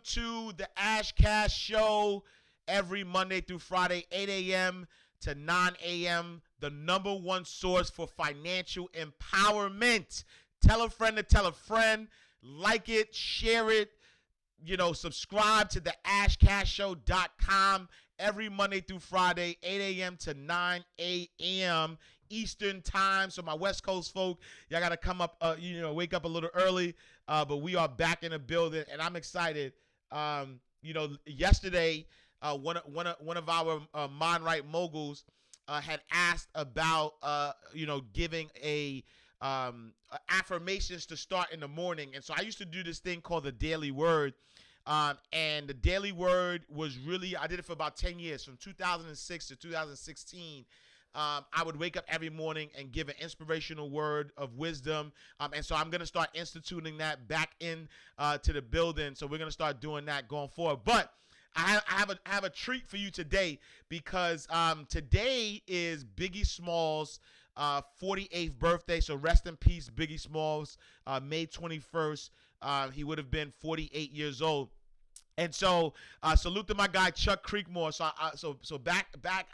to the Ash Cash Show every Monday through Friday, 8 a.m. to 9 a.m., the number one source for financial empowerment. Tell a friend to tell a friend. Like it, share it, subscribe to the ashcashshow.com every Monday through Friday, 8 a.m. to 9 a.m. Eastern time. So my West Coast folk, y'all got to come up, wake up a little early. But we are back in the building, and I'm excited. Yesterday, one of our Mind Right moguls had asked about, giving affirmations to start in the morning. And so I used to do this thing called the Daily Word. And the Daily Word was really, I did it for about 10 years, from 2006 to 2016. I would wake up every morning and give an inspirational word of wisdom. And so I'm going to start instituting that back in to the building. So we're going to start doing that going forward. But I have a treat for you today, because today is Biggie Smalls' 48th birthday. So rest in peace, Biggie Smalls. May 21st, he would have been 48 years old. And so, salute to my guy Chuck Creekmore. So back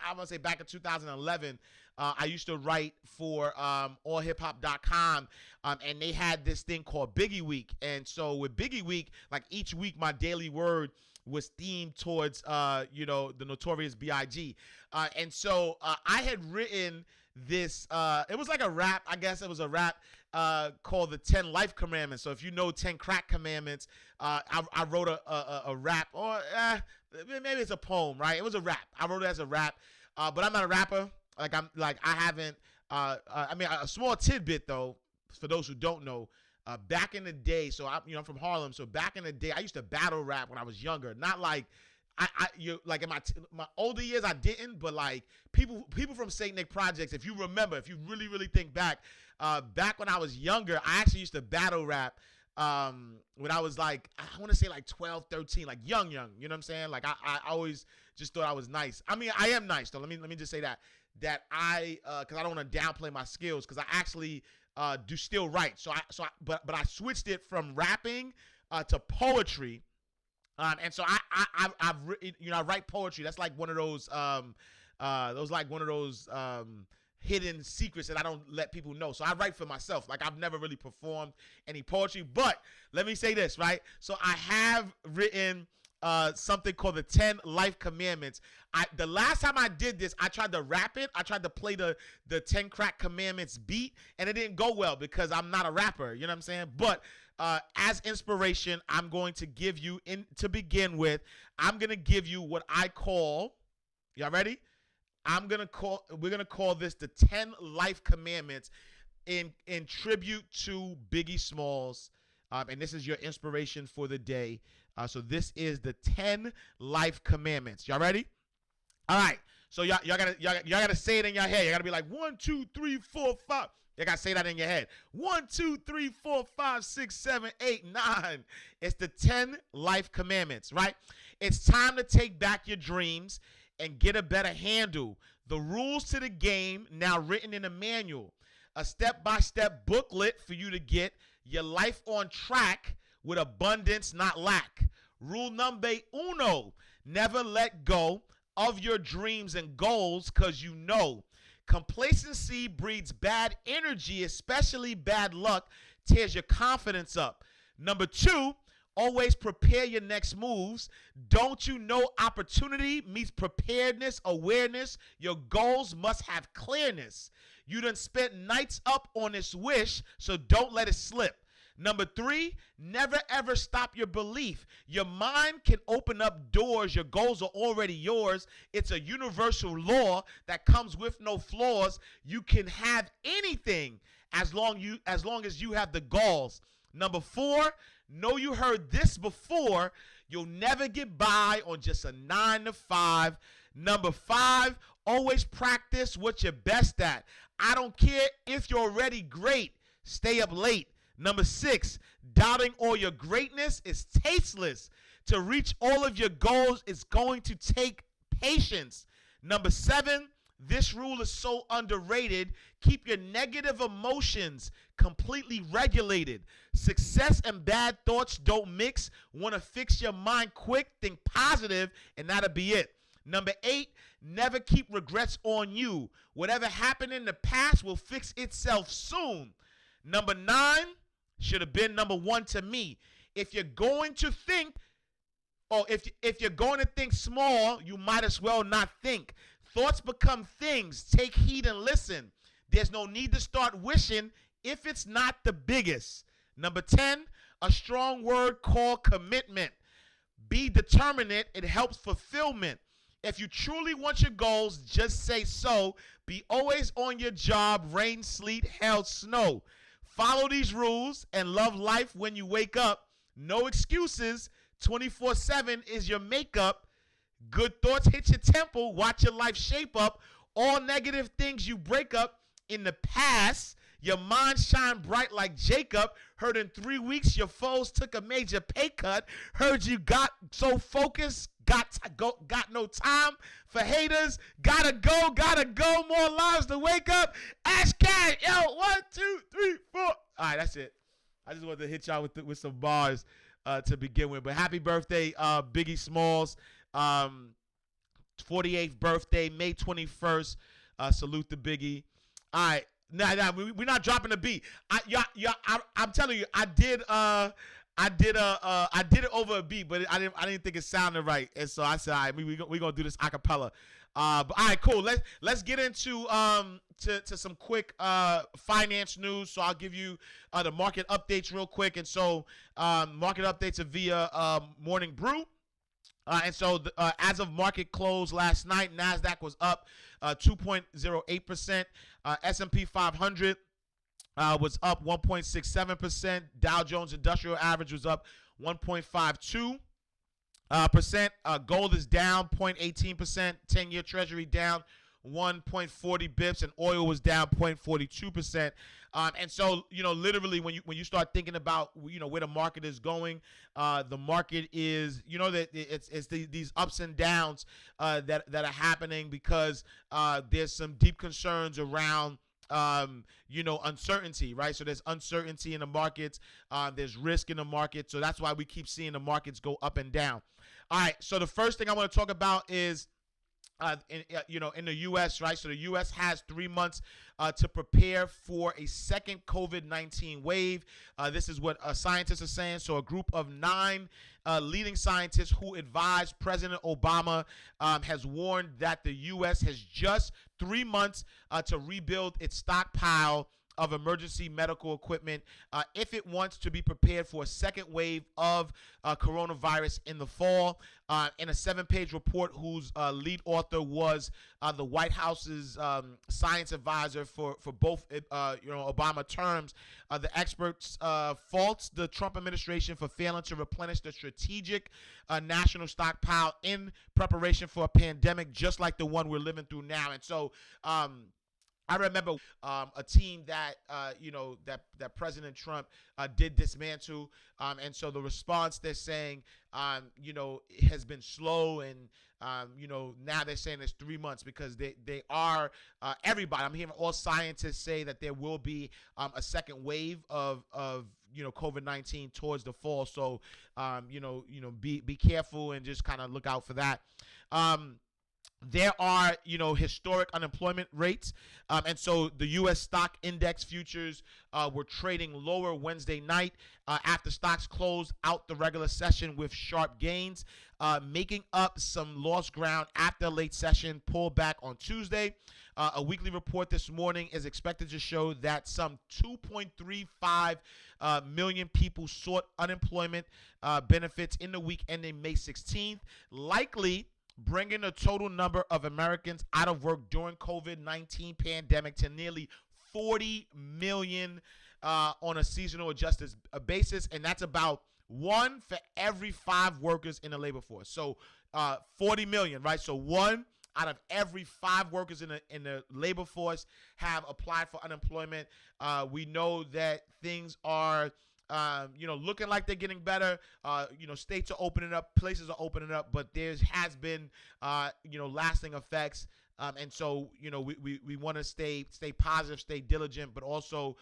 I'm gonna say back in 2011, I used to write for allhiphop.com, and they had this thing called Biggie Week. And so with Biggie Week, like each week, my daily word was themed towards the Notorious B.I.G. And so I had written this. It was like a rap. I guess it was a rap called the 10 Life Commandments. So if you know 10 Crack Commandments, I wrote a rap, or maybe it's a poem, right? It was a rap. I wrote it as a rap, but I'm not a rapper. I haven't. A small tidbit though, for those who don't know. Back in the day, so I'm from Harlem. So back in the day, I used to battle rap when I was younger. Not like in my older years, I didn't. But like people from St. Nick Projects, if you remember, if you really think back, back when I was younger, I actually used to battle rap. When I was like, I want to say like 12, 13, like young. You know what I'm saying? Like I always just thought I was nice. I mean, I am nice though. Let me just say that because I don't want to downplay my skills, because I actually do still write. But I switched it from rapping to poetry. And so I've written, I write poetry. That's like one of those hidden secrets that I don't let people know. So I write for myself. Like I've never really performed any poetry, but let me say this, right? So I have written something called the 10 Life Commandments. The last time I did this, I tried to rap it. I tried to play the 10 Crack Commandments beat, and it didn't go well because I'm not a rapper. You know what I'm saying? But as inspiration, I'm going to give you, to begin with, I'm going to give you what I call, y'all ready? We're going to call this the 10 Life Commandments in tribute to Biggie Smalls. And this is your inspiration for the day. So this is the 10 Life Commandments. Y'all ready? All right. So y'all gotta say it in your head. You gotta be like 1, 2, 3, 4, 5. You gotta say that in your head. 1, 2, 3, 4, 5, 6, 7, 8, 9. It's the 10 Life Commandments, right? It's time to take back your dreams and get a better handle. The rules to the game now written in a manual. A step-by-step booklet for you to get your life on track with abundance, not lack. Rule number uno, never let go of your dreams and goals, because complacency breeds bad energy, especially bad luck, tears your confidence up. Number 2, always prepare your next moves. Don't you know opportunity meets preparedness, awareness? Your goals must have clearness. You done spent nights up on this wish, so don't let it slip. Number 3, never ever stop your belief. Your mind can open up doors. Your goals are already yours. It's a universal law that comes with no flaws. You can have anything as long as you have the goals. Number 4, know you heard this before. You'll never get by on just a 9 to 5. Number 5, always practice what you're best at. I don't care if you're already great. Stay up late. Number 6, doubting all your greatness is tasteless. To reach all of your goals is going to take patience. Number 7, This rule is so underrated. Keep your negative emotions completely regulated. Success and bad thoughts don't mix. Want to fix your mind quick? Think positive, and that'll be it. Number 8, never keep regrets on you. Whatever happened in the past will fix itself soon. Number 9 should have been number 1 to me. If you're going to think, or if you're going to think small, you might as well not think. Thoughts become things. Take heed and listen. There's no need to start wishing if it's not the biggest. Number 10, a strong word called commitment. Be determined. It helps fulfillment. If you truly want your goals, just say so. Be always on your job, rain, sleet, hail, snow. Follow these rules and love life when you wake up. No excuses. 24/7 is your makeup. Good thoughts hit your temple. Watch your life shape up. All negative things you break up in the past. Your mind shine bright like Jacob. Heard in 3 weeks your foes took a major pay cut. Heard you got so focused, got no time for haters. Gotta go. More lives to wake up. Ash Cash, yo, 1, 2, 3, 4. All right, that's it. I just wanted to hit y'all with some bars to begin with. But happy birthday, Biggie Smalls. 48th birthday, May 21st. Salute to Biggie. All right. Nah, we're not dropping the beat. I'm telling you, I did it over a beat, but I didn't think it sounded right, and so I said, all right, we gonna do this a cappella. But all right, cool. Let's get into to some quick finance news. So I'll give you the market updates real quick, and so market updates are via Morning Brew. And so as of market close last night, NASDAQ was up 2.08%. S&P 500 was up 1.67%. Dow Jones Industrial Average was up 1.52%. Gold is down 0.18%. 10-year Treasury down 1.40 bips, and oil was down 0.42%. And so, literally when you start thinking about, where the market is going, the market is, that it's these ups and downs that are happening because there's some deep concerns around uncertainty, right? So there's uncertainty in the markets. There's risk in the market. So that's why we keep seeing the markets go up and down. All right. So the first thing I want to talk about is in the U.S., right? So the U.S. has 3 months to prepare for a second COVID-19 wave. This is what scientists are saying. So a group of 9 leading scientists who advised President Obama has warned that the U.S. has just 3 months to rebuild its stockpile of emergency medical equipment if it wants to be prepared for a second wave of coronavirus in the fall. In a 7-page report whose lead author was the White House's science advisor for both Obama terms, the experts faults the Trump administration for failing to replenish the strategic national stockpile in preparation for a pandemic just like the one we're living through now. And so I remember a team that that President Trump did dismantle, and so the response they're saying it has been slow, and now they're saying it's 3 months because they are everybody. I'm hearing all scientists say that there will be a second wave of COVID-19 towards the fall. So be careful and just kind of look out for that. There are, historic unemployment rates. And so the U.S. stock index futures were trading lower Wednesday night after stocks closed out the regular session with sharp gains, making up some lost ground after late session pullback on Tuesday. A weekly report this morning is expected to show that some 2.35 million people sought unemployment benefits in the week ending May 16th, likely bringing the total number of Americans out of work during COVID-19 pandemic to nearly 40 million on a seasonal adjusted basis, and that's about 1 for every 5 workers in the labor force. So 40 million, right? So 1 out of every 5 workers in the labor force have applied for unemployment. We know that things are looking like they're getting better. States are opening up, places are opening up, but there has been, lasting effects And so, we want to stay positive, stay diligent, but also,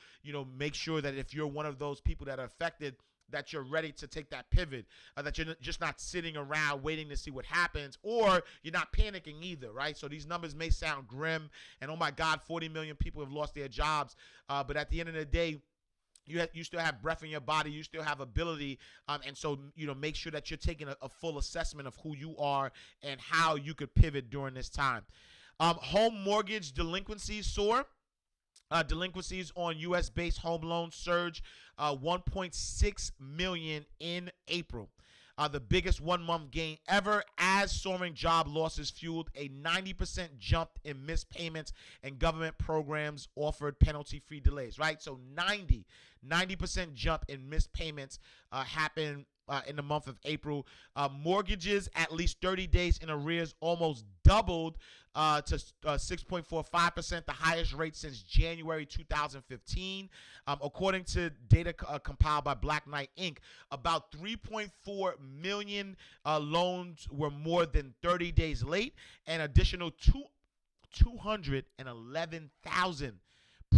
make sure that if you're one of those people that are affected, that you're ready to take that pivot, that you're just not sitting around waiting to see what happens, or you're not panicking either, right? So these numbers may sound grim, and oh my God, 40 million people have lost their jobs, but at the end of the day, you still have breath in your body, you still have ability, and so make sure that you're taking a full assessment of who you are and how you could pivot during this time. Home mortgage delinquencies soar. Delinquencies on U.S.-based home loans surge 1.6 million in April. The biggest one-month gain ever, as soaring job losses fueled a 90% jump in missed payments and government programs offered penalty-free delays, right? So 90% jump in missed payments happened in the month of April. Mortgages at least 30 days in arrears almost doubled to 6.45%, the highest rate since January 2015. According to data compiled by Black Knight Inc., about 3.4 million loans were more than 30 days late, and additional 211,000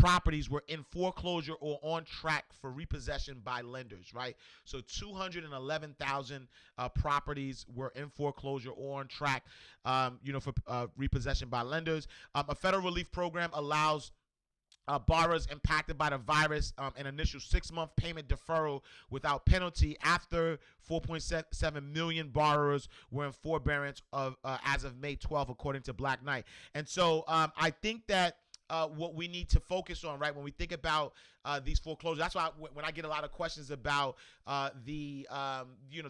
properties were in foreclosure or on track for repossession by lenders, right? So 211,000 properties were in foreclosure or on track, for repossession by lenders. A federal relief program allows borrowers impacted by the virus an initial 6-month payment deferral without penalty after 4.7 million borrowers were in forbearance as of May 12, according to Black Knight. And so I think that what we need to focus on, right, when we think about these foreclosures. That's why when I get a lot of questions about the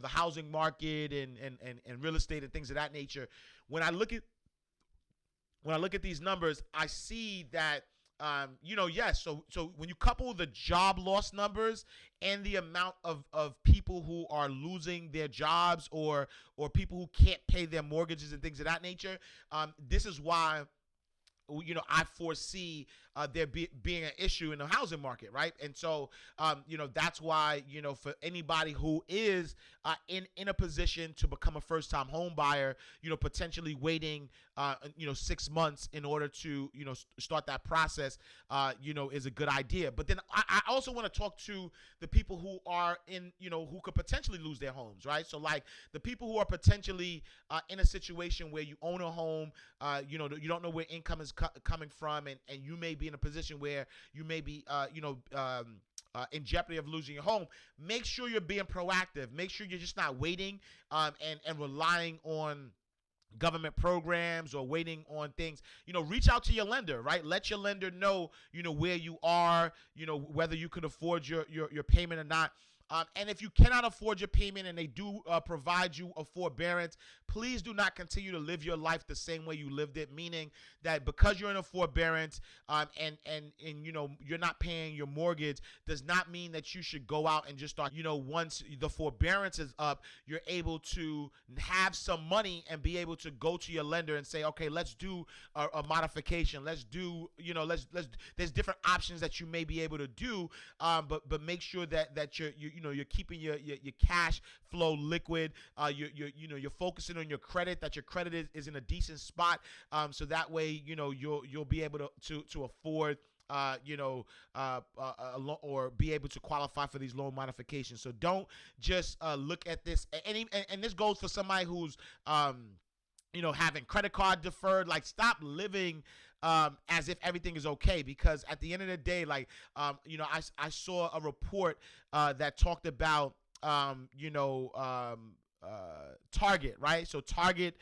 housing market and real estate and things of that nature, when I look at these numbers, I see that yes. So when you couple the job loss numbers and the amount of people who are losing their jobs or people who can't pay their mortgages and things of that nature, this is why I foresee there being an issue in the housing market, right? And so, that's why, for anybody who is in a position to become a first-time home buyer, potentially waiting, 6 months in order to, start that process, is a good idea. But then I also want to talk to the people who are who could potentially lose their homes, right? So like the people who are potentially in a situation where you own a home, you don't know where income is coming from, and you may be in a position where you may be, in jeopardy of losing your home. Make sure you're being proactive. Make sure you're just not waiting and relying on government programs or waiting on things. Reach out to your lender, right? Let your lender know, where you are, whether you can afford your payment or not. And if you cannot afford your payment and they do provide you a forbearance, please do not continue to live your life the same way you lived it, meaning that because you're in a forbearance and you're not paying your mortgage does not mean that you should go out and just start, once the forbearance is up, you're able to have some money and be able to go to your lender and say, okay, let's do a modification. Let's do, there's different options that you may be able to do, but make sure that you're keeping your cash flow liquid. You're focusing on your credit, that your credit is in a decent spot, so that way you'll be able to afford a loan or be able to qualify for these loan modifications. So don't just look at this, and this goes for somebody who's having credit card deferred. Like, stop living as if everything is okay, because at the end of the day, like, I saw a report that talked about, Target, right? So Target,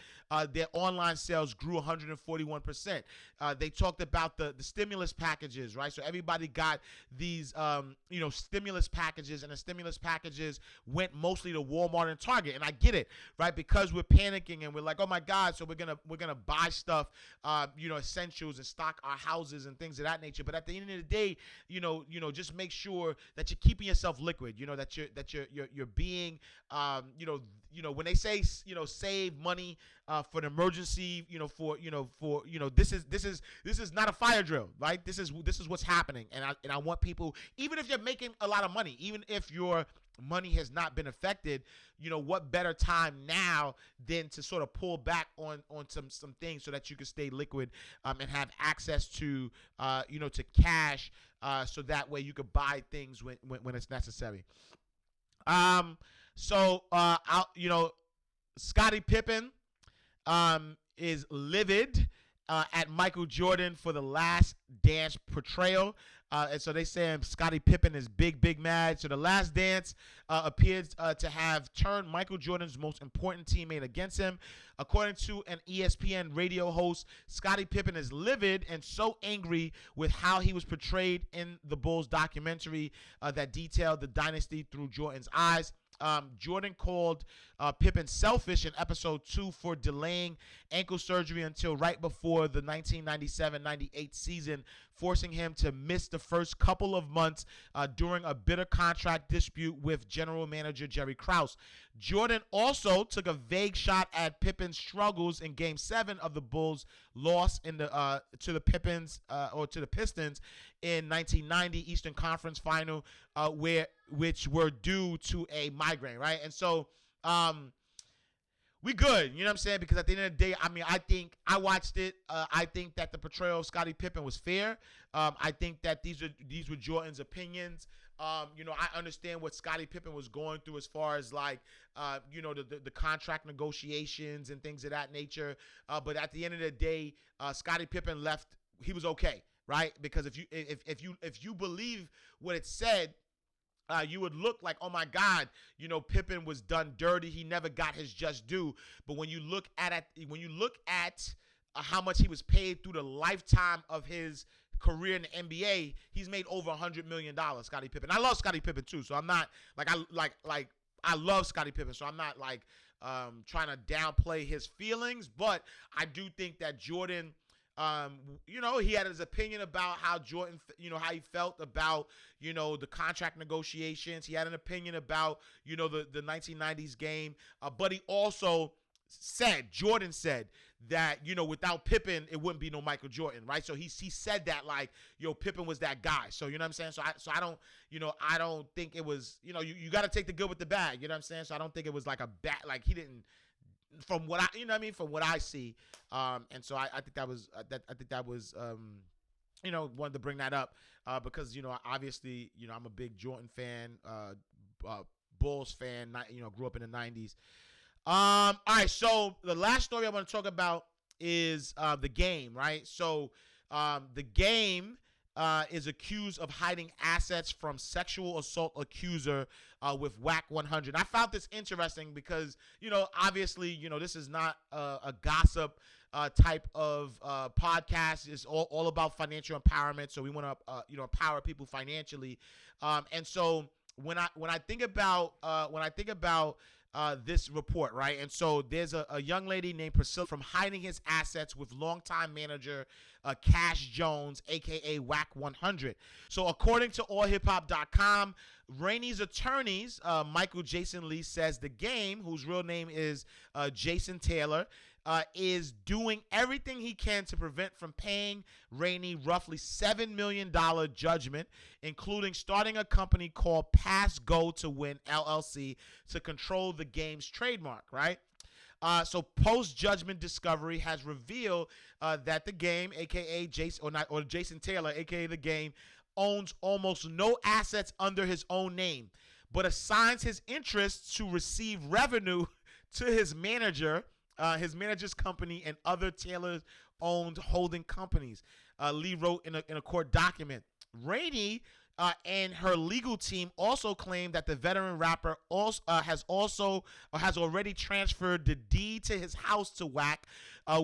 their online sales grew 141%. They talked about the stimulus packages, right? So everybody got these, stimulus packages, and the stimulus packages went mostly to Walmart and Target. And I get it, right? Because we're panicking and we're like, oh my God, so we're gonna buy stuff, essentials, and stock our houses and things of that nature. But at the end of the day, just make sure that you're keeping yourself liquid. That you're being, when they say, save money for an emergency, this is not a fire drill, right? This is what's happening, and I want people, even if you're making a lot of money, even if your money has not been affected, what better time now than to sort of pull back on some things so that you can stay liquid, and have access to to cash, so that way you could buy things when it's necessary. Scottie Pippen is livid at Micheal Jordan for the Last Dance portrayal. And so they say Scottie Pippen is big mad. So the Last Dance appears to have turned Micheal Jordan's most important teammate against him. According to an ESPN radio host, Scottie Pippen is livid and so angry with how he was portrayed in the Bulls documentary that detailed the dynasty through Jordan's eyes. Jordan called Pippen selfish in episode 2 for delaying ankle surgery until right before the 1997-98 season, forcing him to miss the first couple of months during a bitter contract dispute with general manager Jerry Krause. Jordan also took a vague shot at Pippen's struggles in Game 7 of the Bulls' loss to the Pistons in 1990 Eastern Conference Final, which were due to a migraine, right? And so we good, you know what I'm saying? Because at the end of the day, I think I watched it. I think that the portrayal of Scottie Pippen was fair. I think that these were Jordan's opinions. I understand what Scottie Pippen was going through as far as the contract negotiations and things of that nature. But at the end of the day, Scottie Pippen left. He was okay, right? Because if you believe what it said, you would look like, oh my God, Pippen was done dirty. He never got his just due. But when you look at how much he was paid through the lifetime of his career in the NBA, he's made over $100 million, Scottie Pippen. I love Scottie Pippen too, so I'm not I love Scottie Pippen, so I'm not trying to downplay his feelings, but I do think that Jordan, he had his opinion about how Jordan, how he felt about, the contract negotiations. He had an opinion about, the 1990s game, but he also Jordan said that, without Pippen, it wouldn't be no Micheal Jordan, right? So he said that Pippen was that guy. So, you know what I'm saying? So I don't, I don't think it was, you got to take the good with the bad, you know what I'm saying? So I don't think it was like a bad, he didn't, from what I see. And so I think that was, wanted to bring that up because, obviously, I'm a big Jordan fan, Bulls fan, grew up in the 90s. All right, so the last story I want to talk about is the game, right? So the game is accused of hiding assets from sexual assault accuser with WAC 100. I found this interesting because, obviously, this is not a gossip type of podcast. It's all about financial empowerment. So we want to, empower people financially. And so when I think about this report, right? And so there's a young lady named Priscilla from hiding his assets with longtime manager Cash Jones, a.k.a. WAC 100. So according to allhiphop.com, Rainey's attorneys, Michael Jason Lee, says the game, whose real name is Jason Taylor, is doing everything he can to prevent from paying Rainey roughly $7 million judgment, including starting a company called Pass Go to Win LLC to control the game's trademark, right? So post-judgment discovery has revealed that the game, aka Jason Taylor, aka the game, owns almost no assets under his own name, but assigns his interests to receive revenue to his manager's company and other Taylor-owned holding companies. Lee wrote in a court document. Rainey and her legal team also claim that the veteran rapper has already transferred the deed to his house to WAC,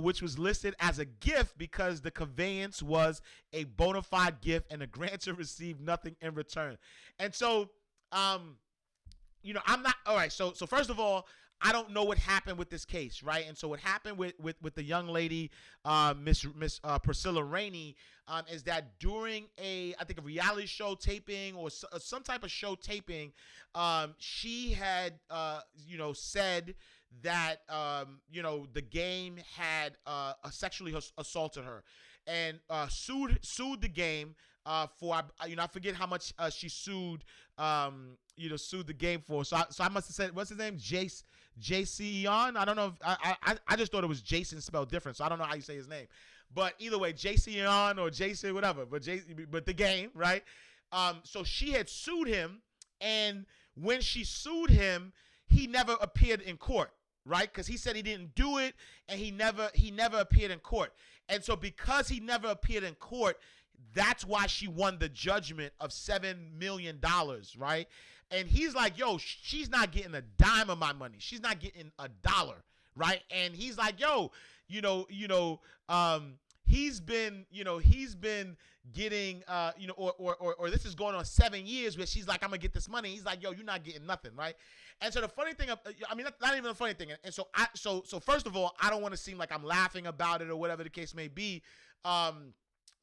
which was listed as a gift because the conveyance was a bona fide gift and the grantor received nothing in return. And so, I'm not all right. So first of all, I don't know what happened with this case, right? And so what happened with the young lady, Miss Priscilla Rainey, is that during I think a reality show taping or some type of show taping, she had said that the game had sexually assaulted her, and sued the game for I forget how much she sued sued the game for. So I must have said, what's his name, JC Eon. I don't know if I just thought it was Jason spelled different, so I don't know how you say his name. But either way, JC Eon or Jason, whatever. But the game, right? So she had sued him, and when she sued him, he never appeared in court, right? Because he said he didn't do it, and he never appeared in court. And so because he never appeared in court, that's why she won the judgment of $7 million, right? And he's like, yo, she's not getting a dime of my money. She's not getting a dollar, right? And he's like, yo, he's been getting, or this is going on 7 years where she's like, I'm gonna get this money. He's like, yo, you're not getting nothing, right? And so the funny thing, not even the funny thing. And so so first of all, I don't want to seem like I'm laughing about it or whatever the case may be,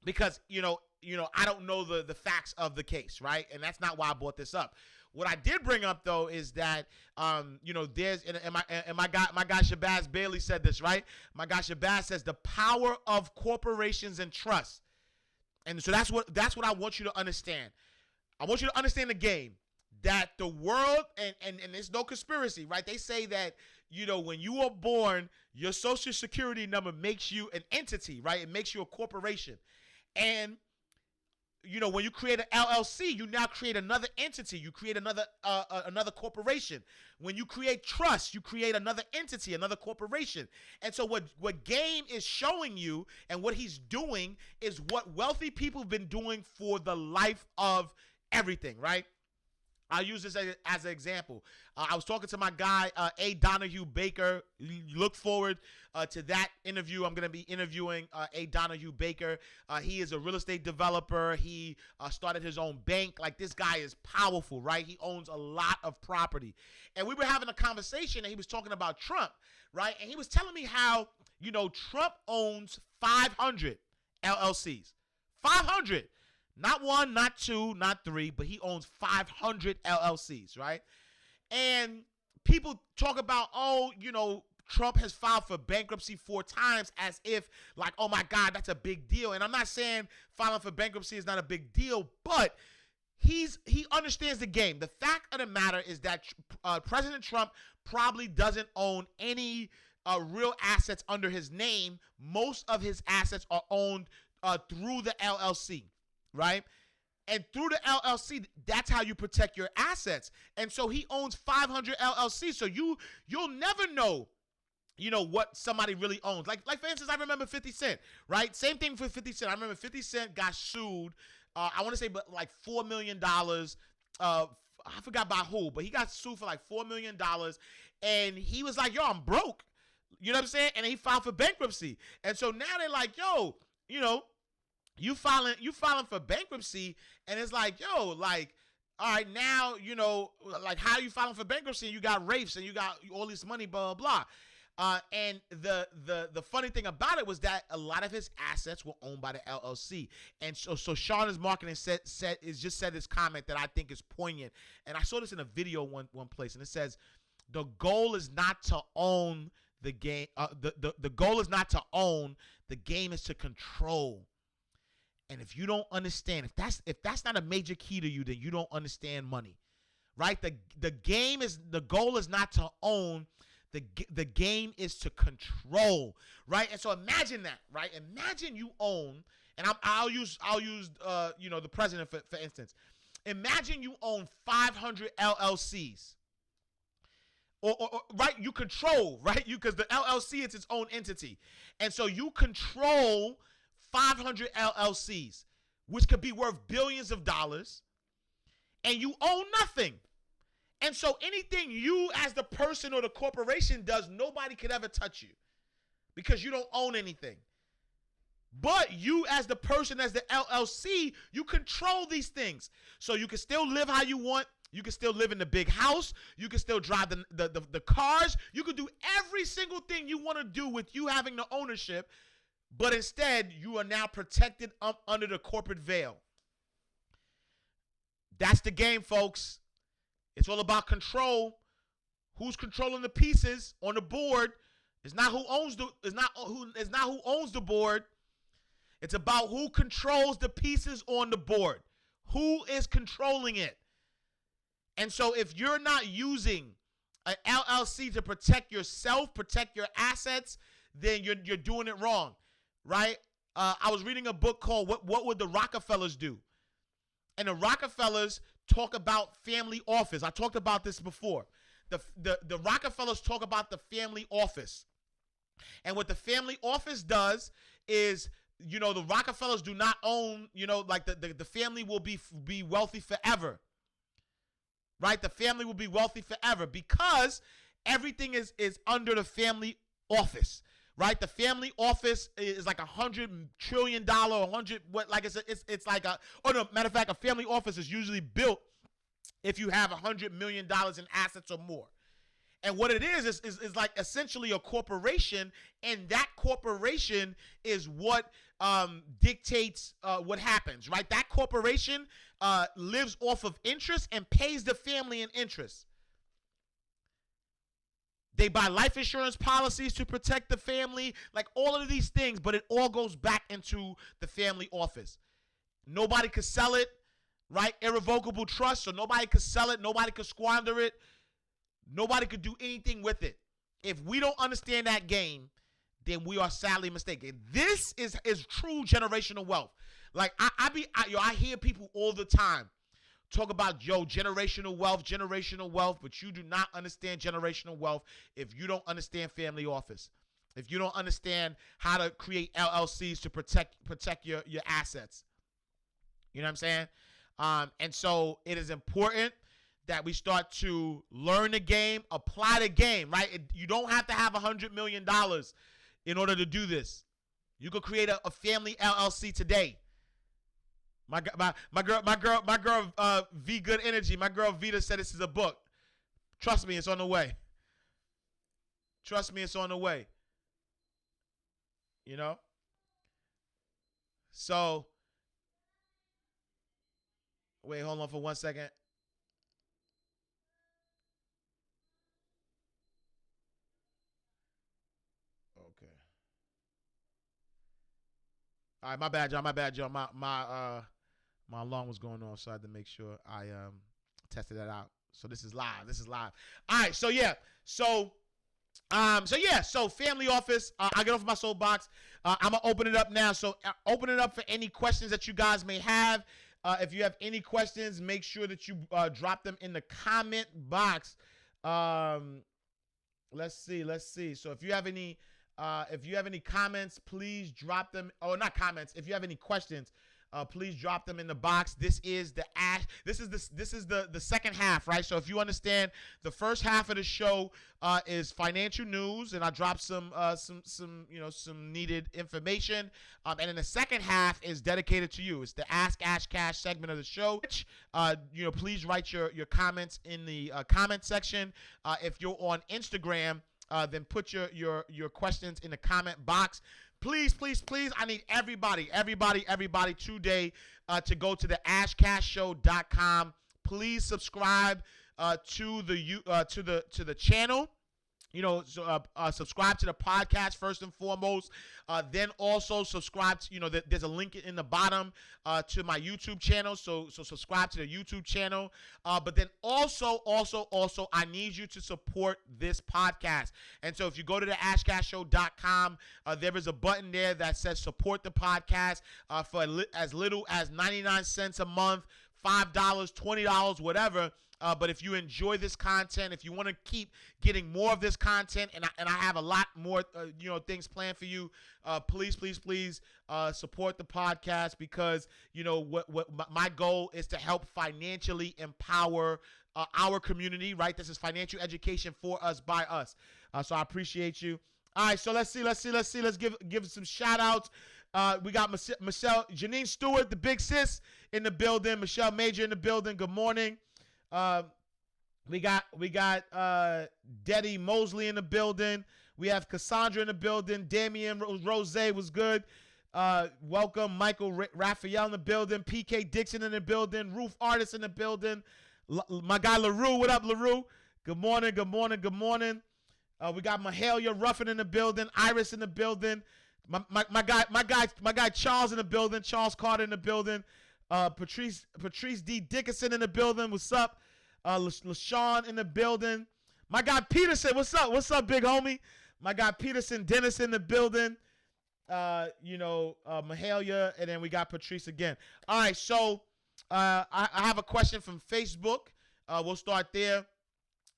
because I don't know the facts of the case, right? And that's not why I brought this up. What I did bring up though is that there's and my guy Shabazz Bailey said this, right? My guy Shabazz says the power of corporations and trust. And so that's what I want you to understand. I want you to understand the game, that the world, and there's no conspiracy, right? They say that when you are born, your social security number makes you an entity, right? It makes you a corporation. And when you create an LLC, you now create another entity. You create another corporation. When you create trust, you create another entity, another corporation. And so what Game is showing you, and what he's doing, is what wealthy people have been doing for the life of everything, right? I'll use this as an example. I was talking to my guy, A. Donahue Baker. Look forward to that interview. I'm going to be interviewing A. Donahue Baker. He is a real estate developer. He started his own bank. Like, this guy is powerful, right? He owns a lot of property. And we were having a conversation, and he was talking about Trump, right? And he was telling me how, Trump owns 500 LLCs. 500. Not one, not two, not three, but he owns 500 LLCs, right? And people talk about, Trump has filed for bankruptcy 4 times, as if, like, oh my God, that's a big deal. And I'm not saying filing for bankruptcy is not a big deal, but he understands the game. The fact of the matter is that President Trump probably doesn't own any real assets under his name. Most of his assets are owned through the LLC. Right? And through the LLC, that's how you protect your assets. And so he owns 500 LLCs. So you'll never know, what somebody really owns. Like for instance, I remember 50 Cent, right? Same thing for 50 Cent. I remember 50 Cent got sued, I want to say like $4 million. I forgot by who, but he got sued for like $4 million. And he was like, yo, I'm broke. You know what I'm saying? And he filed for bankruptcy. And so now they're like, yo, you filing for bankruptcy, and it's like, yo, like, all right, now, like, how are you filing for bankruptcy? And you got rapes, and you got all this money, blah, blah, blah. And the funny thing about it was that a lot of his assets were owned by the LLC. And so Sean is marketing said this comment that I think is poignant. And I saw this in a video one place, and it says, the goal is not to own the game. The goal is not to own. The game is to control. And if you don't understand, if that's not a major key to you, then you don't understand money, right? The goal is not to own. The game is to control, right? And so imagine that, right? Imagine you own, and I'll use the president for instance. Imagine you own 500 LLCs, or right? You control, right? Because the LLC is its own entity, and so you control 500 LLCs, which could be worth billions of dollars, and you own nothing. And so anything you as the person or the corporation does, nobody could ever touch you because you don't own anything. But you, as the person, as the LLC, you control these things. So you can still live how you want. You can still live in the big house. You can still drive the cars. You can do every single thing you want to do with you having the ownership. But instead, you are now protected up under the corporate veil. That's the game, folks. It's all about control. Who's controlling the pieces on the board? It's not who owns who owns the board. It's about who controls the pieces on the board. Who is controlling it? And so if you're not using an LLC to protect yourself, protect your assets, then you're doing it wrong, right? I was reading a book called What Would the Rockefellers Do? And the Rockefellers talk about family office. I talked about this before. The Rockefellers talk about the family office. And what the family office does is, you know, the Rockefellers do not own, you know, like the family will be wealthy forever. Right? The family will be wealthy forever because everything is under the family office. Right? The family office is like $100 trillion, 100 what, like it's like matter of fact, a family office is usually built if you have $100 million in assets or more. And what it is like essentially a corporation, and that corporation is what dictates what happens, right? That corporation lives off of interest and pays the family in interest. They buy life insurance policies to protect the family, like all of these things, but it all goes back into the family office. Nobody could sell it, right? Irrevocable trust, so nobody could sell it, nobody could squander it. Nobody could do anything with it. If we don't understand that game, then we are sadly mistaken. This is true generational wealth. Like I hear people all the time talk about generational wealth, but you do not understand generational wealth if you don't understand family office. If you don't understand how to create LLCs to protect your assets. You know what I'm saying? And so it is important that we start to learn the game, apply the game, right? You don't have to have $100 million in order to do this. You could create a family LLC today. My girl, V Good Energy. My girl Vita said this is a book. Trust me, it's on the way. Trust me, it's on the way. You know? So, wait, hold on for 1 second. Okay. All right, my bad, y'all. My alarm was going off, so I had to make sure I tested that out. So this is live. All right, so yeah. So family office. I get off my soapbox. I'm gonna open it up now. So open it up for any questions that you guys may have. If you have any questions, make sure that you drop them in the comment box. Let's see. So if you have any comments, please drop them. Oh, not comments. If you have any questions, please drop them in the box. This is the second half, right? So if you understand, the first half of the show is financial news, and I dropped some needed information. And then the second half is dedicated to you. It's the Ask Ash Cash segment of the show. Please write your comments in the comment section. If you're on Instagram, then put your questions in the comment box. Please, I need everybody today to go to the ashcashshow.com. Please subscribe to the channel. Subscribe to the podcast first and foremost. Then also subscribe to, there's a link in the bottom to my YouTube channel. So subscribe to the YouTube channel. But then also, I need you to support this podcast. And so if you go to the ashcashshow.com, there is a button there that says support the podcast for as little as 99 cents a month, $5, $20, whatever. But if you enjoy this content, if you want to keep getting more of this content, and I have a lot more, things planned for you, please support the podcast, because what my goal is to help financially empower our community. Right, this is financial education for us by us. So I appreciate you. All right, so let's see. Let's give some shout outs. We got Michelle, Janine Stewart, the big sis in the building. Michelle Major in the building. Good morning. We got Deddy Mosley in the building. We have Cassandra in the building. Damian Rose was good. Welcome. Michael Raphael in the building. PK Dixon in the building. Roof Artist in the building. My guy LaRue. What up, LaRue? Good morning. We got Mahalia Ruffin in the building. Iris in the building. My guy Charles in the building. Charles Carter in the building. Patrice D. Dickinson in the building. What's up? LaShawn in the building. My guy Peterson. What's up, big homie? My guy Peterson. Dennis in the building. Mahalia, and then we got Patrice again. All right, so I have a question from Facebook. We'll start there.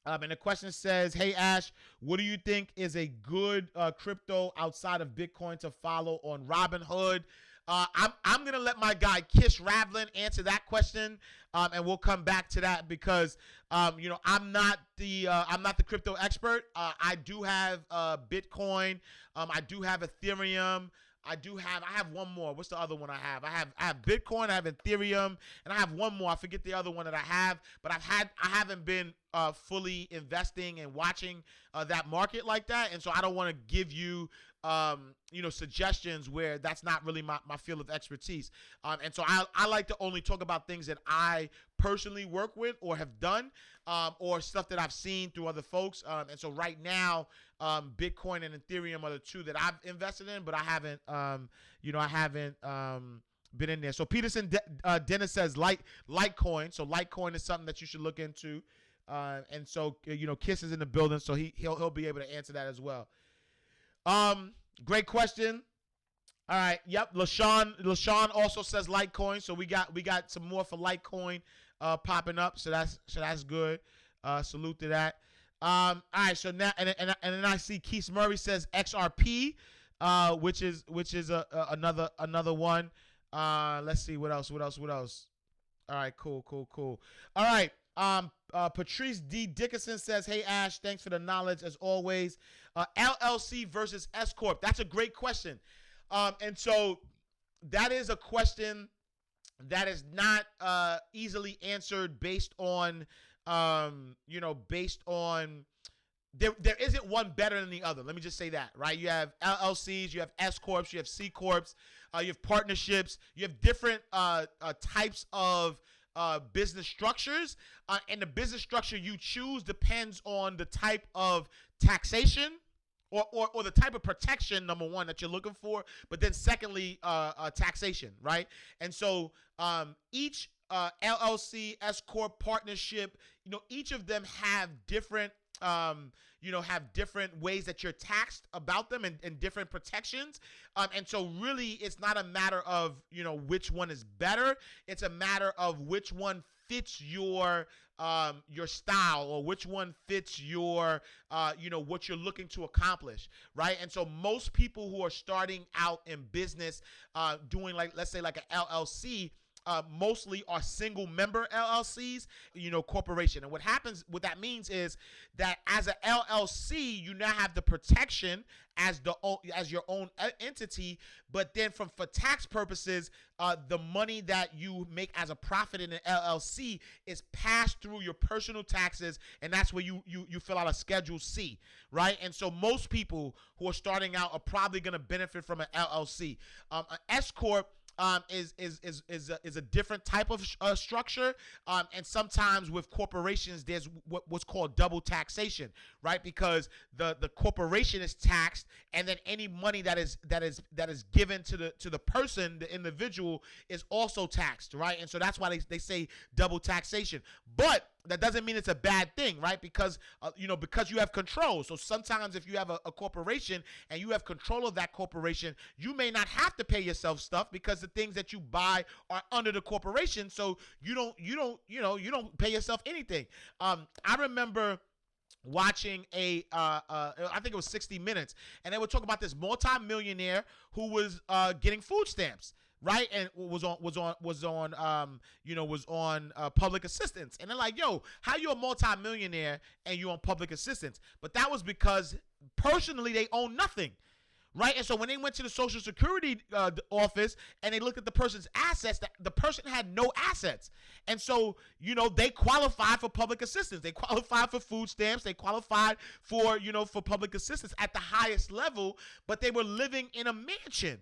And the question says, hey, Ash, what do you think is a good crypto outside of Bitcoin to follow on Robinhood? I'm going to let my guy Kish Ravlin answer that question, and we'll come back to that because, I'm not the crypto expert. I do have Bitcoin. I do have Ethereum. I have one more. What's the other one I have? I have Bitcoin, I have Ethereum, and I have one more. I forget the other one that I have, but I haven't been fully investing and watching that market like that, and so I don't want to give you suggestions where that's not really my field of expertise. And so I like to only talk about things that I personally work with or have done, or stuff that I've seen through other folks. And so right now, Bitcoin and Ethereum are the two that I've invested in, but I haven't been in there. So Peterson Dennis says Litecoin. So Litecoin is something that you should look into. And so Kiss is in the building, so he'll be able to answer that as well. Great question. All right. Yep. LaShawn also says Litecoin. So we got some more for Litecoin popping up. So that's good. Salute to that. All right. So now and then I see Keith Murray says XRP, which is another one. Let's see what else. All right. Cool. All right. Patrice D. Dickinson says, hey, Ash, thanks for the knowledge as always. LLC versus S Corp. That's a great question. And so that is a question that is not easily answered based on there isn't one better than the other. Let me just say that, right? You have LLCs, you have S Corps, you have C Corps, you have partnerships, you have different types of business structures, and the business structure you choose depends on the type of taxation or the type of protection, number one, that you're looking for, but then secondly, taxation, right? And so each LLC, S Corp, partnership, each of them have different ways that you're taxed about them and different protections. And so really it's not a matter of, which one is better. It's a matter of which one fits your style, or which one fits your, what you're looking to accomplish, right? And so most people who are starting out in business, doing let's say like an LLC, mostly are single member LLCs, corporation. And what that means is that as an LLC, you now have the protection as your own entity, but then for tax purposes, the money that you make as a profit in an LLC is passed through your personal taxes, and that's where you fill out a Schedule C, right? And so most people who are starting out are probably going to benefit from an LLC. An S Corp is a different type of structure, and sometimes with corporations there's what's called double taxation, right? Because the corporation is taxed, and then any money that is given to the person, the individual, is also taxed, right? And so that's why they say double taxation. But that doesn't mean it's a bad thing, right? Because because you have control. So sometimes if you have a corporation and you have control of that corporation, you may not have to pay yourself stuff because the things that you buy are under the corporation. So you don't pay yourself anything. I remember watching I think it was 60 Minutes, and they would talk about this multi-millionaire who was getting food stamps. right? And was on public assistance. And they're like, yo, how you a multimillionaire and you on public assistance? But that was because personally they own nothing. Right. And so when they went to the Social Security office and they looked at the person's assets, the person had no assets. And so, they qualified for public assistance. They qualified for food stamps. They qualified for public assistance at the highest level, but they were living in a mansion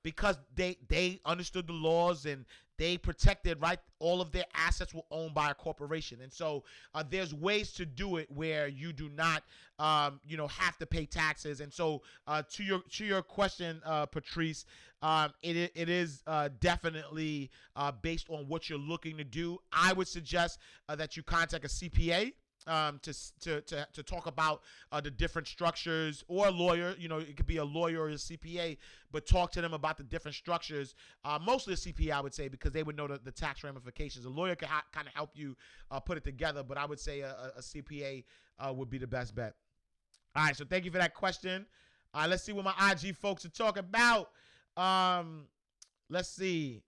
because they understood the laws and they protected, right? All of their assets were owned by a corporation. And so there's ways to do it where you do not, have to pay taxes. And so to your question, Patrice, it is definitely based on what you're looking to do. I would suggest that you contact a CPA. To talk about the different structures, or a lawyer. It could be a lawyer or a CPA, but talk to them about the different structures. Mostly a CPA, I would say, because they would know the tax ramifications. A lawyer can kind of help you put it together, but I would say a CPA would be the best bet. All right, so thank you for that question. Let's see what my IG folks are talking about. Let's see.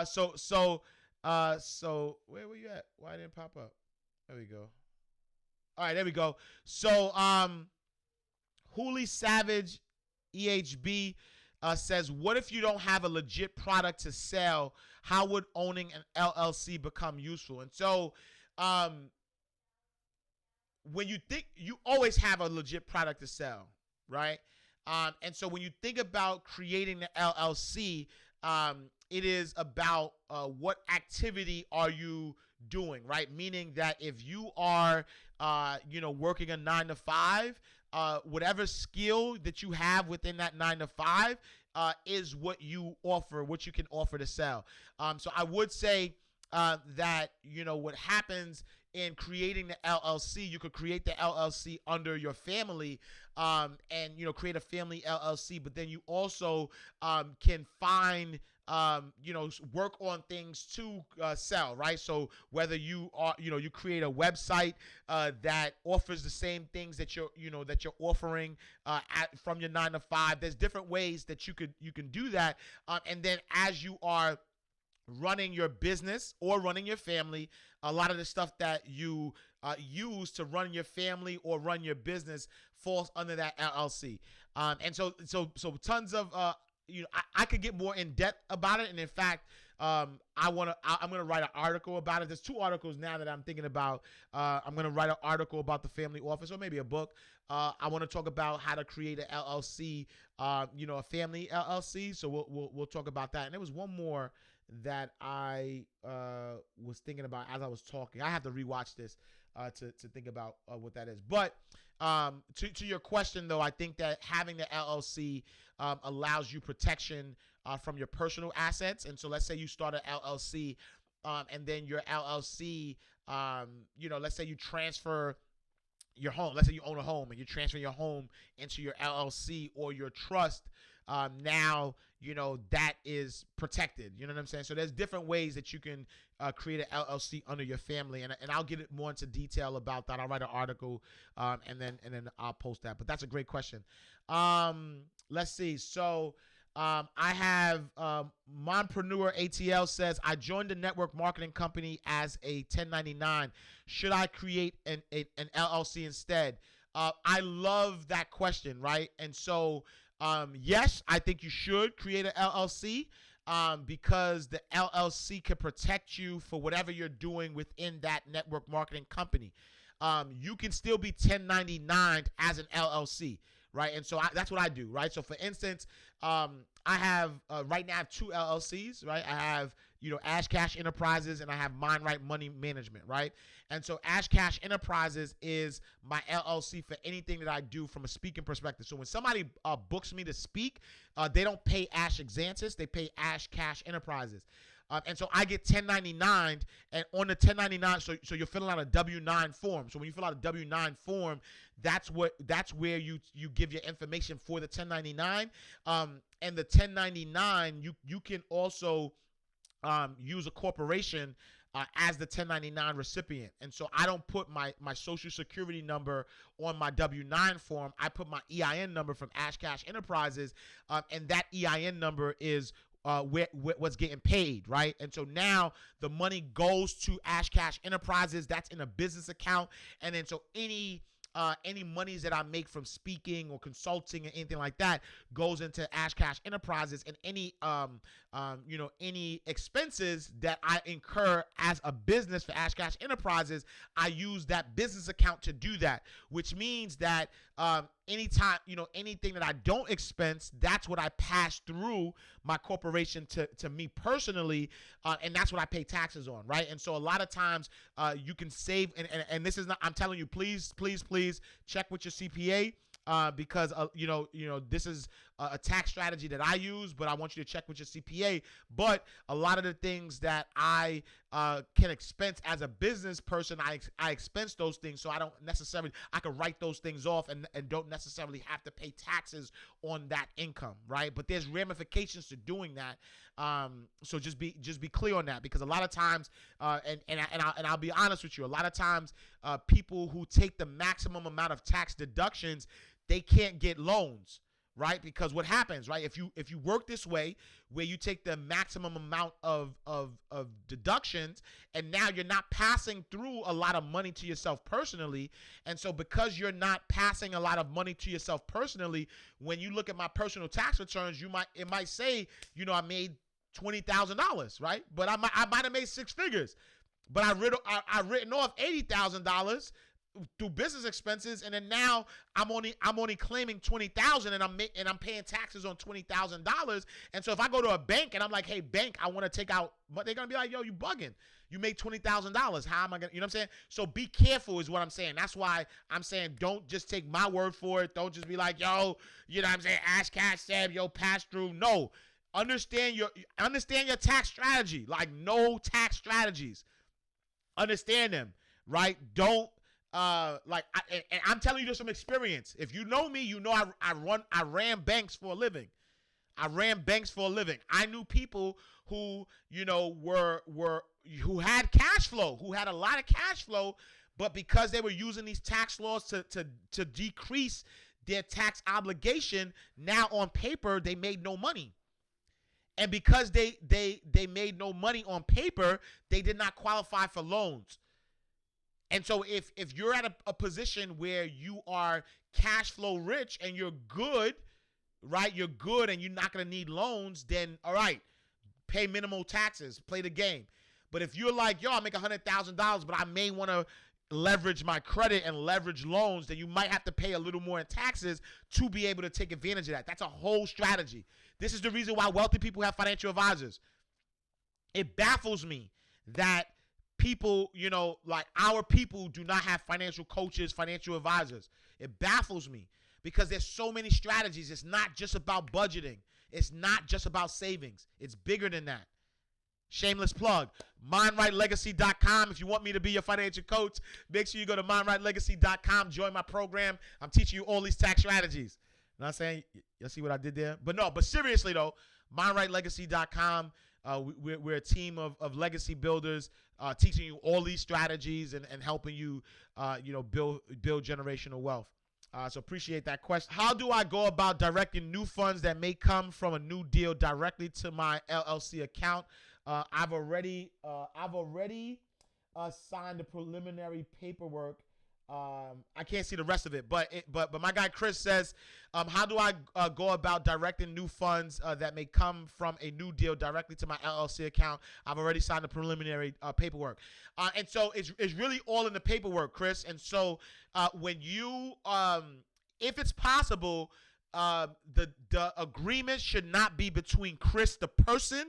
So where were you at? Why didn't it pop up? There we go. All right, there we go. So, Hooli Savage EHB says, what if you don't have a legit product to sell? How would owning an LLC become useful? And so, when you think, you always have a legit product to sell, right? And so when you think about creating the LLC, it is about what activity are you doing, right? Meaning that if you are, working a 9-to-5, whatever skill that you have within that 9-to-5 is what you offer, what you can offer to sell. So I would say that, what happens in creating the LLC, you could create the LLC under your family and, create a family LLC, but then you also can find work on things to sell, right? So whether you are, you create a website that offers the same things that you're offering from your 9-to-5. There's different ways that you can do that, and then as you are running your business or running your family, a lot of the stuff that you use to run your family or run your business falls under that LLC. And so tons of I could get more in depth about it, and in fact, I'm gonna write an article about it. There's 2 articles now that I'm thinking about. I'm gonna write an article about the family office, or maybe a book. I want to talk about how to create an LLC, a family LLC. So we'll talk about that. And there was one more that I was thinking about as I was talking. I have to rewatch this to think about what that is. But to your question, though, I think that having the LLC allows you protection from your personal assets. And so let's say you start an LLC and then your LLC, let's say you transfer your home. Let's say you own a home and you transfer your home into your LLC or your trust. Now, that is protected. You know what I'm saying? So there's different ways that you can create an LLC under your family. And I'll get more into detail about that. I'll write an article and then I'll post that. But that's a great question. Let's see. So I have Mompreneur ATL says, I joined a network marketing company as a 1099. Should I create an LLC instead? I love that question, right? And so yes, I think you should create an LLC because the LLC can protect you for whatever you're doing within that network marketing company. You can still be 1099 as an LLC, right? And so that's what I do, right? So for instance, I have right now I have 2 LLCs, right? I have Ash Cash Enterprises and I have Mind Right Money Management, right? And so Ash Cash Enterprises is my LLC for anything that I do from a speaking perspective. So when somebody books me to speak, they don't pay Ash Exantis, they pay Ash Cash Enterprises. And so I get 1099, and on the 1099, so you're filling out a W-9 form. So when you fill out a W-9 form, that's where you give your information for the 1099. And the 1099, you can also use a corporation as the 1099 recipient. And so I don't put my social security number on my W-9 form. I put my EIN number from Ash Cash Enterprises, and that EIN number is what's getting paid, right? And so now the money goes to Ash Cash Enterprises. That's in a business account. And then so any monies that I make from speaking or consulting or anything like that goes into Ash Cash Enterprises, and any any expenses that I incur as a business for Ash Cash Enterprises, I use that business account to do that, which means that anytime, anything that I don't expense, that's what I pass through my corporation to me personally, and that's what I pay taxes on, right? And so a lot of times you can save, and this is not, I'm telling you, please check with your CPA. Because this is a tax strategy that I use, but I want you to check with your CPA. But a lot of the things that I can expense as a business person, I expense those things, so I can write those things off and don't necessarily have to pay taxes on that income, right? But there's ramifications to doing that. So just be clear on that, because a lot of times, and I'll be honest with you, a lot of times people who take the maximum amount of tax deductions, they can't get loans, right? Because what happens, right? If you work this way, where you take the maximum amount of deductions, and now you're not passing through a lot of money to yourself personally, and so because you're not passing a lot of money to yourself personally, when you look at my personal tax returns, it might say, I made $20,000, right? But I might have made six figures, but I written off $80,000 through business expenses, and then now I'm only claiming $20,000, and I'm paying taxes on $20,000. And so if I go to a bank and I'm like, hey bank, I want to take out, but they're gonna be like, yo, you bugging. You made $20,000. How am I gonna, you know what I'm saying? So be careful is what I'm saying. That's why I'm saying don't just take my word for it. Don't just be like, yo, you know what I'm saying? Ash Cash said, yo, pass through. No, understand your tax strategy. Like, no tax strategies. Understand them, right? Don't. And I'm telling you this from experience. If you know me, you know I ran banks for a living. I knew people who, who had cash flow, who had a lot of cash flow, but because they were using these tax laws to decrease their tax obligation, now on paper they made no money. And because they made no money on paper, they did not qualify for loans. And so if you're at a position where you are cash flow rich and you're good, right? You're good and you're not going to need loans, then all right, pay minimal taxes, play the game. But if you're like, yo, I make $100,000, but I may want to leverage my credit and leverage loans, then you might have to pay a little more in taxes to be able to take advantage of that. That's a whole strategy. This is the reason why wealthy people have financial advisors. It baffles me that people, like our people do not have financial coaches, financial advisors. It baffles me because there's so many strategies. It's not just about budgeting. It's not just about savings. It's bigger than that. Shameless plug. MindRightLegacy.com. If you want me to be your financial coach, make sure you go to MindRightLegacy.com. Join my program. I'm teaching you all these tax strategies. You know what I'm saying? You see what I did there? But seriously though, MindRightLegacy.com. We're a team of legacy builders, teaching you all these strategies and helping you, build generational wealth. So appreciate that question. How do I go about directing new funds that may come from a new deal directly to my LLC account? I've already signed the preliminary paperwork. I can't see the rest of it, but my guy Chris says, how do I go about directing new funds that may come from a new deal directly to my LLC account? I've already signed the preliminary paperwork, and so it's really all in the paperwork, Chris. And so when you, if it's possible, the agreement should not be between Chris the person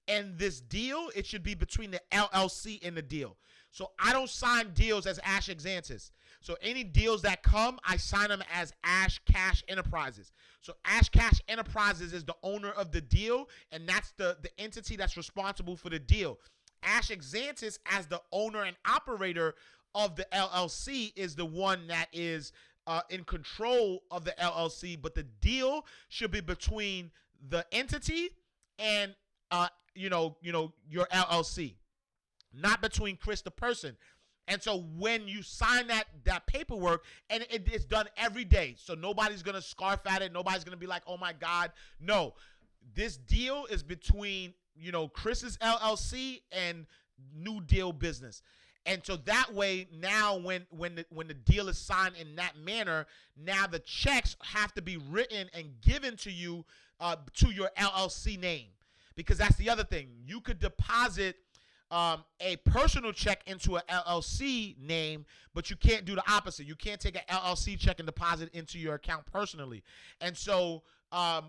and this deal. It should be between the LLC and the deal. So I don't sign deals as Ash Exantis. So any deals that come, I sign them as Ash Cash Enterprises. So Ash Cash Enterprises is the owner of the deal, and that's the entity that's responsible for the deal. Ash Exantis, as the owner and operator of the LLC, is the one that is in control of the LLC, but the deal should be between the entity and your LLC. not between Chris the person. And so when you sign that paperwork, and it's done every day, so nobody's gonna scarf at it. Nobody's gonna be like, "Oh my God." No, this deal is between Chris's LLC and New Deal Business. And so that way, now when the deal is signed in that manner, now the checks have to be written and given to you to your LLC name, because that's the other thing. You could deposit a personal check into an LLC name, but you can't do the opposite. You can't take an LLC check and deposit into your account personally. And so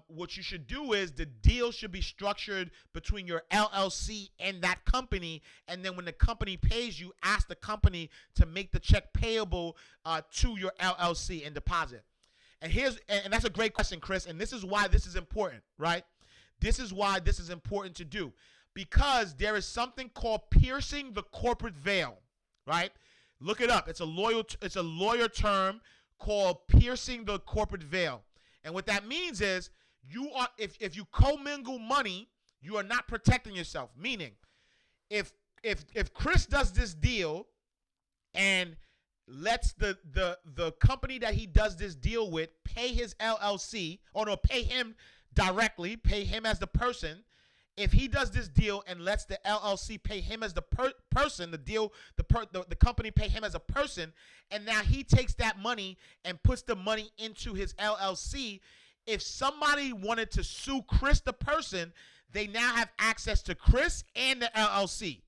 what you should do is the deal should be structured between your LLC and that company. And then when the company pays you, ask the company to make the check payable to your LLC and deposit. And that's a great question, Chris. And this is why this is important, right? This is why this is important to do. Because there is something called piercing the corporate veil, right? Look it up. It's a lawyer term called piercing the corporate veil. And what that means is if you commingle money, you are not protecting yourself. Meaning, if Chris does this deal and lets the company that he does this deal with pay his LLC, or no, pay him directly, pay him as the person. If he does this deal and lets the LLC pay him as the person, the company pay him as a person, and now he takes that money and puts the money into his LLC. If somebody wanted to sue Chris the person, they now have access to Chris and the LLC.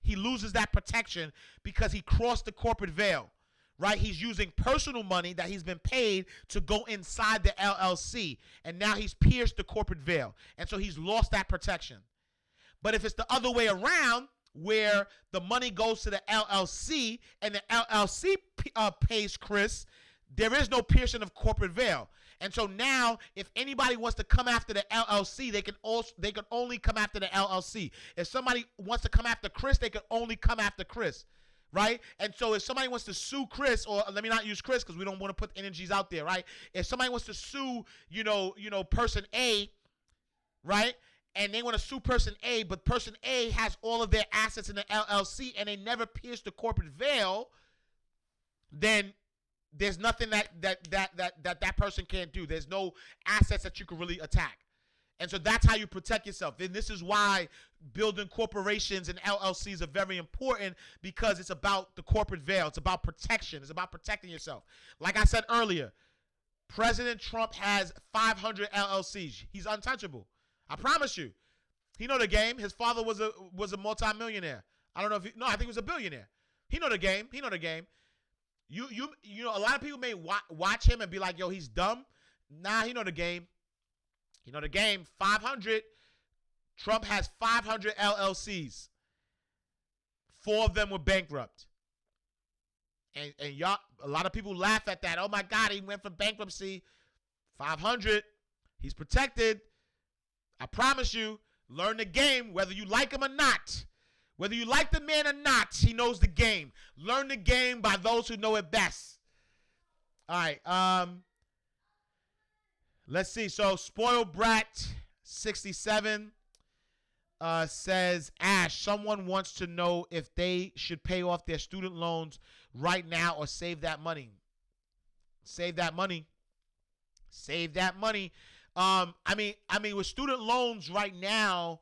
He loses that protection because he crossed the corporate veil. Right? He's using personal money that he's been paid to go inside the LLC. And now he's pierced the corporate veil. And so he's lost that protection. But if it's the other way around, where the money goes to the LLC and the LLC pays Chris, there is no piercing of corporate veil. And so now, if anybody wants to come after the LLC, they can only come after the LLC. If somebody wants to come after Chris, they can only come after Chris. Right? And so if somebody wants to sue Chris, or let me not use Chris because we don't want to put energies out there, right? If somebody wants to sue, person A, right? And they want to sue person A, but person A has all of their assets in the LLC and they never pierced the corporate veil, then there's nothing that person can't do. There's no assets that you can really attack. And so that's how you protect yourself. And this is why building corporations and LLCs are very important, because it's about the corporate veil. It's about protection. It's about protecting yourself. Like I said earlier, President Trump has 500 LLCs. He's untouchable. I promise you. He know the game. His father was a multimillionaire. I don't know if I think he was a billionaire. He know the game. He know the game. You know, a lot of people may watch him and be like, yo, he's dumb. Nah, he know the game. You know the game. 500. Trump has 500 LLCs. 4 of them were bankrupt. And y'all, a lot of people laugh at that. Oh my God, he went from bankruptcy. 500. He's protected. I promise you, learn the game, whether you like him or not. Whether you like the man or not, he knows the game. Learn the game by those who know it best. All right. Let's see. So, Spoiled Brat 67 says, Ash, someone wants to know if they should pay off their student loans right now or save that money. Save that money. Save that money. I mean, with student loans right now,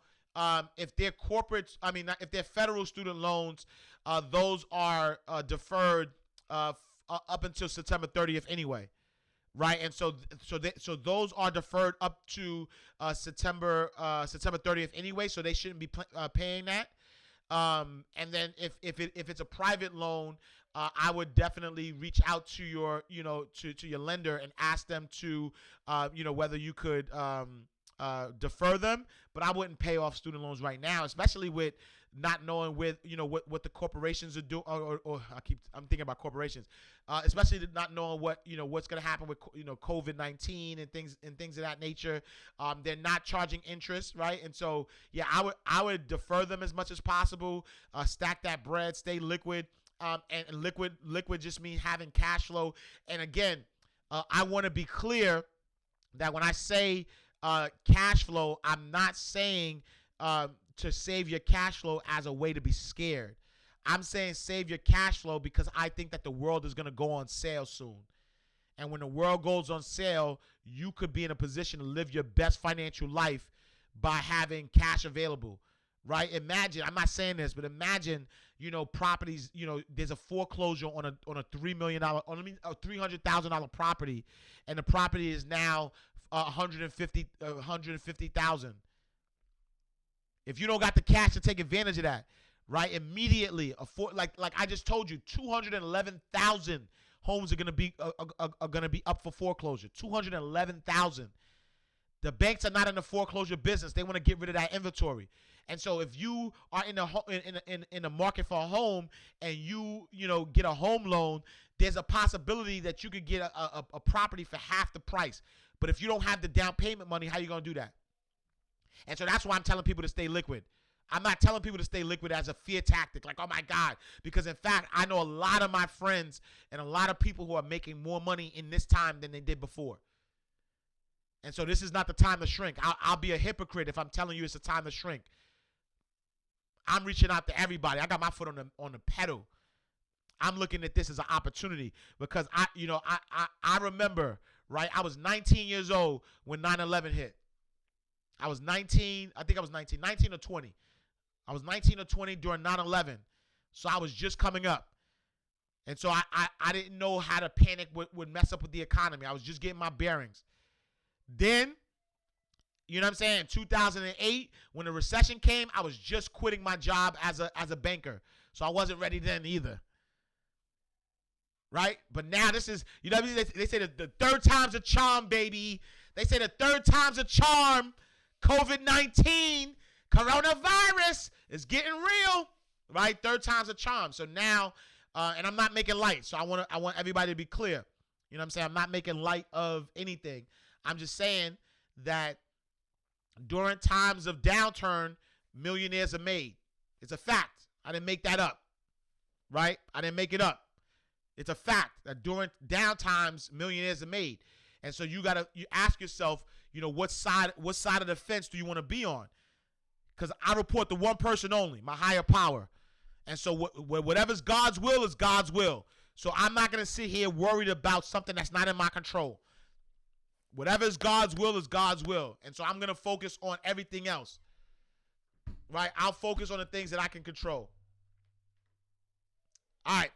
if they're corporate, if they're federal student loans, those are deferred up until September 30th anyway. Right, and so those are deferred up to September 30th anyway, so they shouldn't be paying that. And then if it's a private loan, I would definitely reach out to your to your lender and ask them to whether you could defer them. But I wouldn't pay off student loans right now, especially with not knowing what the corporations are doing, or I'm thinking about corporations, especially not knowing what's going to happen with COVID-19 and things of that nature. They're not charging interest, right? And so yeah, I would defer them as much as possible. Stack that bread, stay liquid, and liquid just means having cash flow. And again, I want to be clear that when I say cash flow, I'm not saying to save your cash flow as a way to be scared. I'm saying save your cash flow because I think that the world is going to go on sale soon. And when the world goes on sale, you could be in a position to live your best financial life by having cash available, right? Imagine, I'm not saying this, but imagine, properties, there's a foreclosure on a $3 million, a $300,000 property, and the property is now $150,000. If you don't got the cash to take advantage of that, right? Immediately, like I just told you, 211,000 homes are gonna be up for foreclosure. 211,000. The banks are not in the foreclosure business. They want to get rid of that inventory. And so if you are in the market for a home and you get a home loan, there's a possibility that you could get a property for half the price. But if you don't have the down payment money, how are you gonna do that? And so that's why I'm telling people to stay liquid. I'm not telling people to stay liquid as a fear tactic, like, oh my God, because in fact, I know a lot of my friends and a lot of people who are making more money in this time than they did before. And so this is not the time to shrink. I'll be a hypocrite if I'm telling you it's a time to shrink. I'm reaching out to everybody. I got my foot on the pedal. I'm looking at this as an opportunity because I remember, right? I was 19 years old when 9/11 hit. I was 19, I think I was 19 or 20. I was 19 or 20 during 9/11. So I was just coming up. And so I didn't know how to panic would mess up with the economy. I was just getting my bearings. Then, you know what I'm saying, 2008, when the recession came, I was just quitting my job as a banker. So I wasn't ready then either. Right? But now this is, you know what I mean? They say the third time's a charm, baby. They say the third time's a charm. COVID-19, coronavirus is getting real, right? Third time's a charm. So now, and I'm not making light. So I want everybody to be clear. You know what I'm saying? I'm not making light of anything. I'm just saying that during times of downturn, millionaires are made. It's a fact. I didn't make that up, right? I didn't make it up. It's a fact that during downtimes, millionaires are made. And so you ask yourself, what side of the fence do you want to be on? Because I report to one person only, my higher power. And so whatever's God's will is God's will. So I'm not going to sit here worried about something that's not in my control. Whatever is God's will is God's will. And so I'm going to focus on everything else. Right? I'll focus on the things that I can control. All right.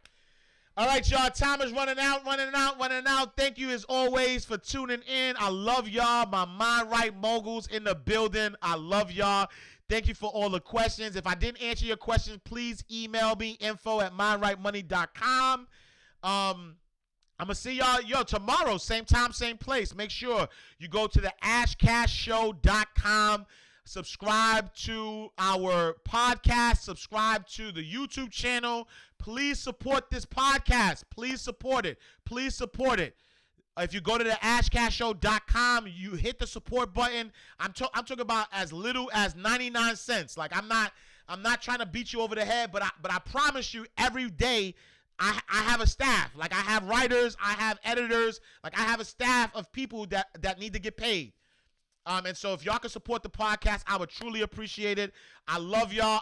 All right, y'all. Time is running out. Thank you, as always, for tuning in. I love y'all. My Mind Right moguls in the building. I love y'all. Thank you for all the questions. If I didn't answer your questions, please email me, info@mindrightmoney.com. I'm going to see y'all, tomorrow, same time, same place. Make sure you go to the ashcashshow.com. Subscribe to our podcast. Subscribe to the YouTube channel. Please support this podcast. Please support it. Please support it. If you go to the ashcashshow.com, you hit the support button. I'm talking about as little as 99 cents. Like I'm not trying to beat you over the head, but I promise you every day I have a staff. Like I have writers, I have editors, like I have a staff of people that need to get paid. And so if y'all can support the podcast, I would truly appreciate it. I love y'all.